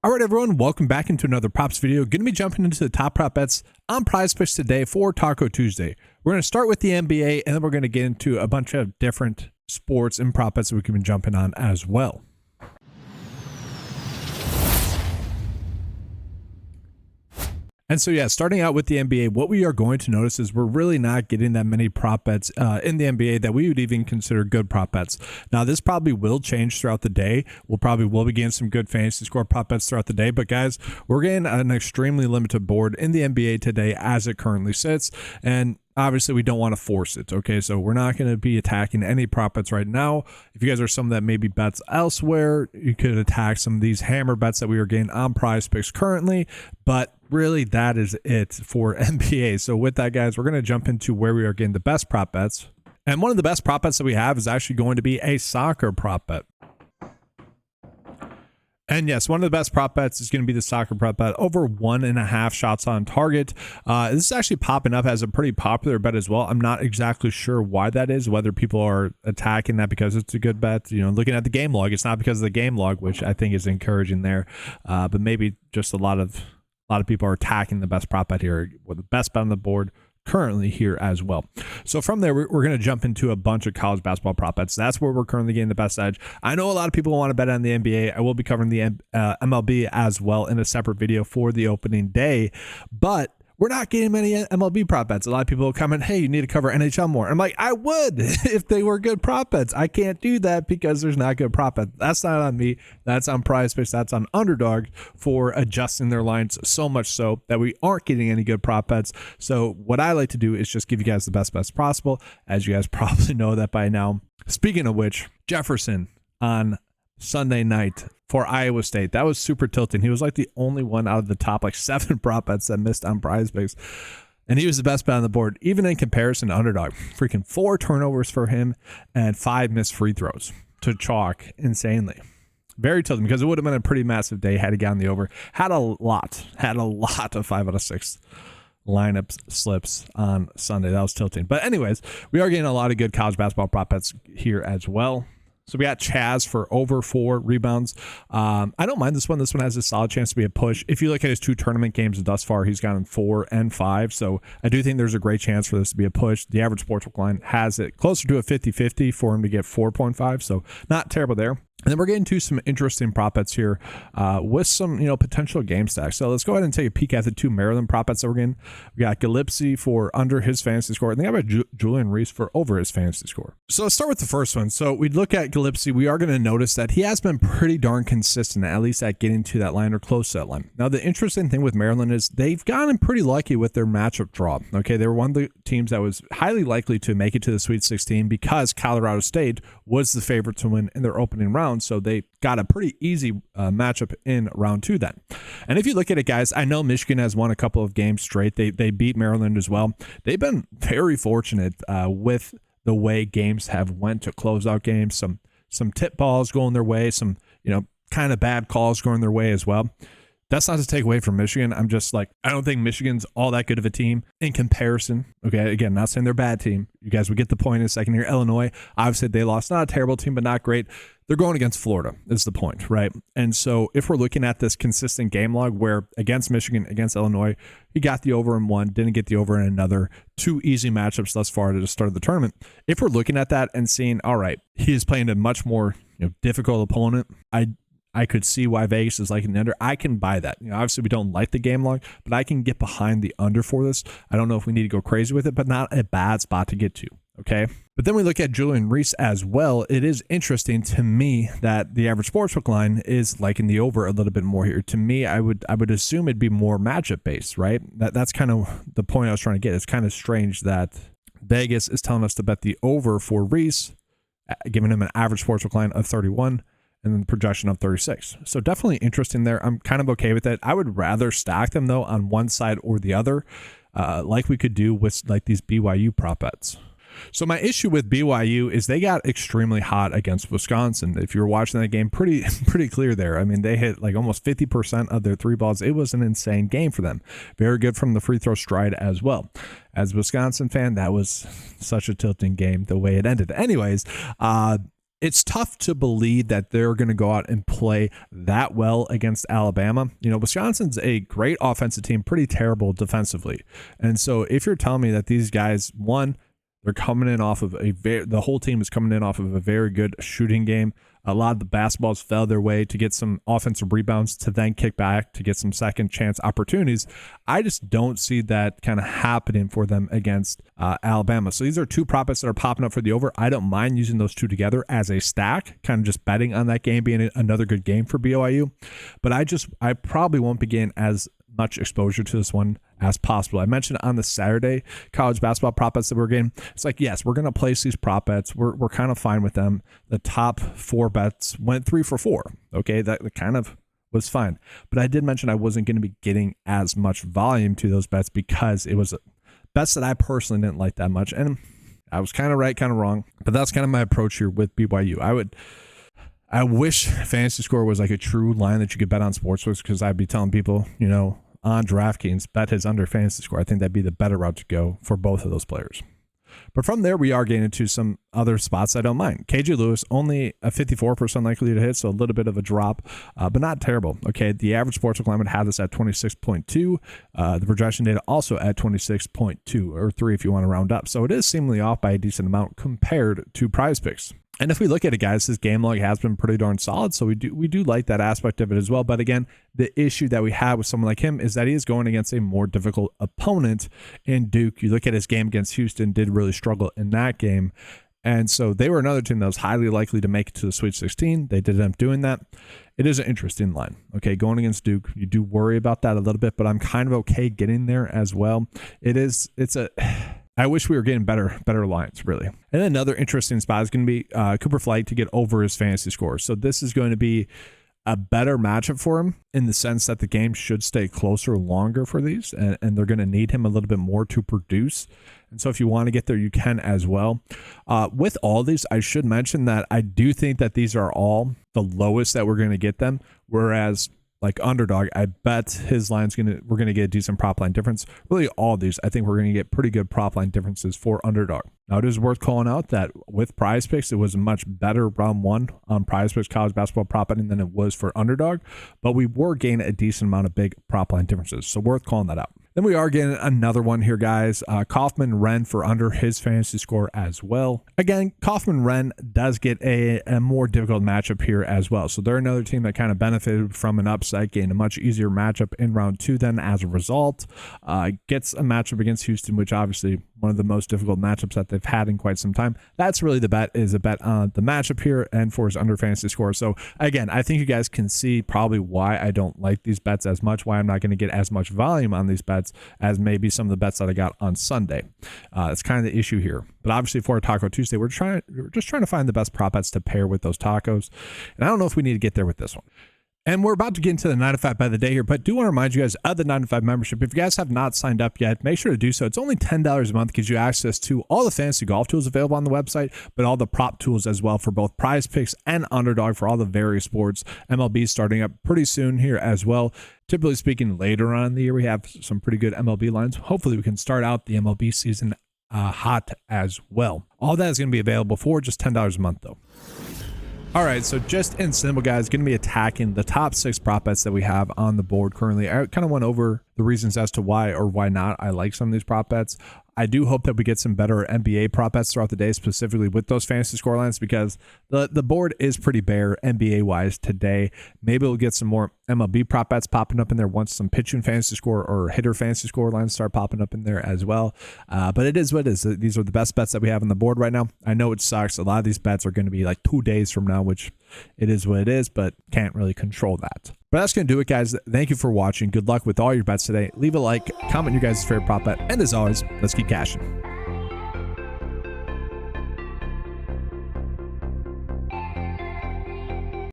All right, everyone, welcome back into another props video. Going to be jumping into the top prop bets on PrizePicks today for Taco Tuesday. We're going to start with the NBA, and then we're going to get into a bunch of different sports and prop bets that we can be jumping on as well. And so, yeah, starting out with the NBA, what we are going to notice is we're really not getting that many prop bets in the NBA that we would even consider good prop bets. Now, this probably will change throughout the day. We'll be getting some good fantasy score prop bets throughout the day. But, guys, we're getting an extremely limited board in the NBA today as it currently sits. And obviously, we don't want to force it, okay? So we're not going to be attacking any prop bets right now. If you guys are some that maybe bets elsewhere, you could attack some of these hammer bets that we are getting on PrizePicks currently. But really, that is it for NBA. So with that, guys, we're going to jump into where we are getting the best prop bets. And one of the best prop bets that we have is actually going to be a soccer prop bet. And yes, one of the best prop bets is going to be the soccer prop bet, over 1.5 shots on target. This is actually popping up as a pretty popular bet as well. I'm not exactly sure why that is, whether people are attacking that because it's a good bet. You know, looking at the game log, it's not because of the game log, which I think is encouraging there. But maybe just a lot of people are attacking the best prop bet here, with the best bet on the board currently here as well. So from there, we're going to jump into a bunch of college basketball prop bets. That's where we're currently getting the best edge. I know a lot of people want to bet on the NBA. I will be covering the MLB as well in a separate video for the opening day, but we're not getting many MLB prop bets. A lot of people will comment, hey, you need to cover NHL more. I'm like, I would if they were good prop bets. I can't do that because there's not good prop bets. That's not on me. That's on PrizePicks. That's on Underdog for adjusting their lines so much so that we aren't getting any good prop bets. So what I like to do is just give you guys the best bets possible. As you guys probably know that by now. Speaking of which, Jefferson on Sunday night for Iowa State. That was super tilting. He was like the only one out of the top 7 prop bets that missed on PrizePicks. And he was the best bet on the board, even in comparison to Underdog. Freaking 4 turnovers for him and 5 missed free throws to chalk insanely. Very tilting because it would have been a pretty massive day had he gotten the over. Had a lot of 5 out of 6 lineup slips on Sunday. That was tilting. But anyways, we are getting a lot of good college basketball prop bets here as well. So we got Chaz for over 4 rebounds. I don't mind this one. This one has a solid chance to be a push. If you look at his 2 tournament games thus far, he's gotten 4 and 5. So I do think there's a great chance for this to be a push. The average sportsbook line has it closer to a 50-50 for him to get 4.5. So not terrible there. And then we're getting to some interesting prop bets here with some, potential game stacks. So let's go ahead and take a peek at the 2 Maryland prop bets that we're getting. We got Gillespie for under his fantasy score, and then I got Julian Reese for over his fantasy score. So let's start with the first one. So we look at Gillespie. We are going to notice that he has been pretty darn consistent, at least at getting to that line or close to that line. Now, the interesting thing with Maryland is they've gotten pretty lucky with their matchup draw. Okay, they were one of the teams that was highly likely to make it to the Sweet 16 because Colorado State was the favorite to win in their opening round. So they got a pretty easy matchup in round 2 then. And if you look at it, guys, I know Michigan has won a couple of games straight. They beat Maryland as well. They've been very fortunate with the way games have went to closeout games. Some tip balls going their way, some kind of bad calls going their way as well. That's not to take away from Michigan. I'm just I don't think Michigan's all that good of a team in comparison. Okay, again, not saying they're a bad team. You guys would get the point in a second here. Illinois, obviously they lost. Not a terrible team, but not great. They're going against Florida is the point, right? And so if we're looking at this consistent game log where against Michigan, against Illinois, he got the over in one, didn't get the over in another, 2 easy matchups thus far to the start of the tournament. If we're looking at that and seeing, all right, he is playing a much more difficult opponent, I could see why Vegas is liking the under. I can buy that. Obviously we don't like the game log, but I can get behind the under for this. I don't know if we need to go crazy with it, but not a bad spot to get to. Okay. But then we look at Julian Reese as well. It is interesting to me that the average sportsbook line is liking the over a little bit more here. To me, I would assume it'd be more matchup based, right? That's kind of the point I was trying to get. It's kind of strange that Vegas is telling us to bet the over for Reese, giving him an average sportsbook line of 31. And then projection of 36. So definitely interesting there. I'm kind of okay with it. I would rather stack them though on one side or the other, like we could do with these BYU prop bets. So my issue with BYU is they got extremely hot against Wisconsin. If you were watching that game, pretty clear there. I mean, they hit almost 50% of their 3 balls. It was an insane game for them. Very good from the free throw stride as well. As a Wisconsin fan, that was such a tilting game the way it ended. Anyways, it's tough to believe that they're going to go out and play that well against Alabama. You know, Wisconsin's a great offensive team, pretty terrible defensively. And so if you're telling me that these guys, one, they're coming in off of the whole team is coming in off of a very good shooting game. A lot of the basketballs fell their way to get some offensive rebounds to then kick back to get some second chance opportunities. I just don't see that kind of happening for them against Alabama. So these are two prop bets that are popping up for the over. I don't mind using those two together as a stack, kind of just betting on that game being another good game for BYU. But I probably won't be getting as much exposure to this one as possible. I mentioned on the Saturday college basketball prop bets that we're getting. It's like, yes, we're going to place these prop bets. We're kind of fine with them. The top 4 bets went 3 for 4. Okay, that kind of was fine. But I did mention I wasn't going to be getting as much volume to those bets because it was bets that I personally didn't like that much. And I was kind of right, kind of wrong. But that's kind of my approach here with BYU. I wish Fantasy Score was like a true line that you could bet on sportsbooks, because I'd be telling people, you know, on DraftKings, bet his under Fantasy Score. I think that'd be the better route to go for both of those players. But from there, we are getting into some other spots I don't mind. KJ Lewis, only a 54% likely to hit, so a little bit of a drop, but not terrible. Okay, the average sportsbook line would have this at 26.2. The projection data also at 26.2, or 3 if you want to round up. So it is seemingly off by a decent amount compared to PrizePicks. And if we look at it, guys, his game log has been pretty darn solid, so we do like that aspect of it as well. But again, the issue that we have with someone like him is that he is going against a more difficult opponent in Duke. You look at his game against Houston, did really struggle in that game. And so they were another team that was highly likely to make it to the Sweet 16. They did end up doing that. It is an interesting line. Okay, going against Duke, you do worry about that a little bit, but I'm kind of okay getting there as well. I wish we were getting better lines, really. And then another interesting spot is going to be Cooper Flight to get over his fantasy score. So this is going to be a better matchup for him in the sense that the game should stay closer longer for these, and they're going to need him a little bit more to produce. And so if you want to get there, you can as well. With all these, I should mention that I do think that these are all the lowest that we're going to get them, whereas like Underdog, I bet his line's we're going to get a decent prop line difference. Really, all these, I think we're going to get pretty good prop line differences for Underdog. Now, it is worth calling out that with PrizePicks, it was a much better round one on PrizePicks college basketball prop betting than it was for Underdog, but we were getting a decent amount of big prop line differences, so worth calling that out. Then we are getting another one here, guys. Kaufman-Renn for under his fantasy score as well. Again, Kaufman-Renn does get a more difficult matchup here as well. So they're another team that kind of benefited from an upside, getting a much easier matchup in round 2 then as a result. Gets a matchup against Houston, which obviously one of the most difficult matchups that they've had in quite some time. That's really the bet, is a bet on the matchup here and for his under fantasy score. So again, I think you guys can see probably why I don't like these bets as much, why I'm not going to get as much volume on these bets as maybe some of the bets that I got on Sunday. It's kind of the issue here. But obviously for Taco Tuesday, we're just trying to find the best prop bets to pair with those tacos. And I don't know if we need to get there with this one. And we're about to get into the 9 to 5 bet of the day here, but do want to remind you guys of the 9 to 5 membership. If you guys have not signed up yet, make sure to do so. It's only $10 a month, gives you access to all the fantasy golf tools available on the website, but all the prop tools as well for both PrizePicks and Underdog for all the various sports. MLB starting up pretty soon here as well. Typically speaking, later on in the year, we have some pretty good MLB lines. Hopefully we can start out the MLB season hot as well. All that is going to be available for just $10 a month though. All right, so just in simple, guys, going to be attacking the top 6 prop bets that we have on the board currently. I kind of went over the reasons as to why or why not I like some of these prop bets. I do hope that we get some better NBA prop bets throughout the day, specifically with those fantasy score lines, because the board is pretty bare NBA-wise today. Maybe we'll get some more MLB prop bets popping up in there once some pitching fantasy score or hitter fantasy score lines start popping up in there as well. But it is what it is. These are the best bets that we have on the board right now. I know it sucks. A lot of these bets are going to be like 2 days from now, which it is what it is, but can't really control that. But that's going to do it, guys. Thank you for watching. Good luck with all your bets today. Leave a like, comment your guys' favorite prop bet, and as always, let's keep cashing.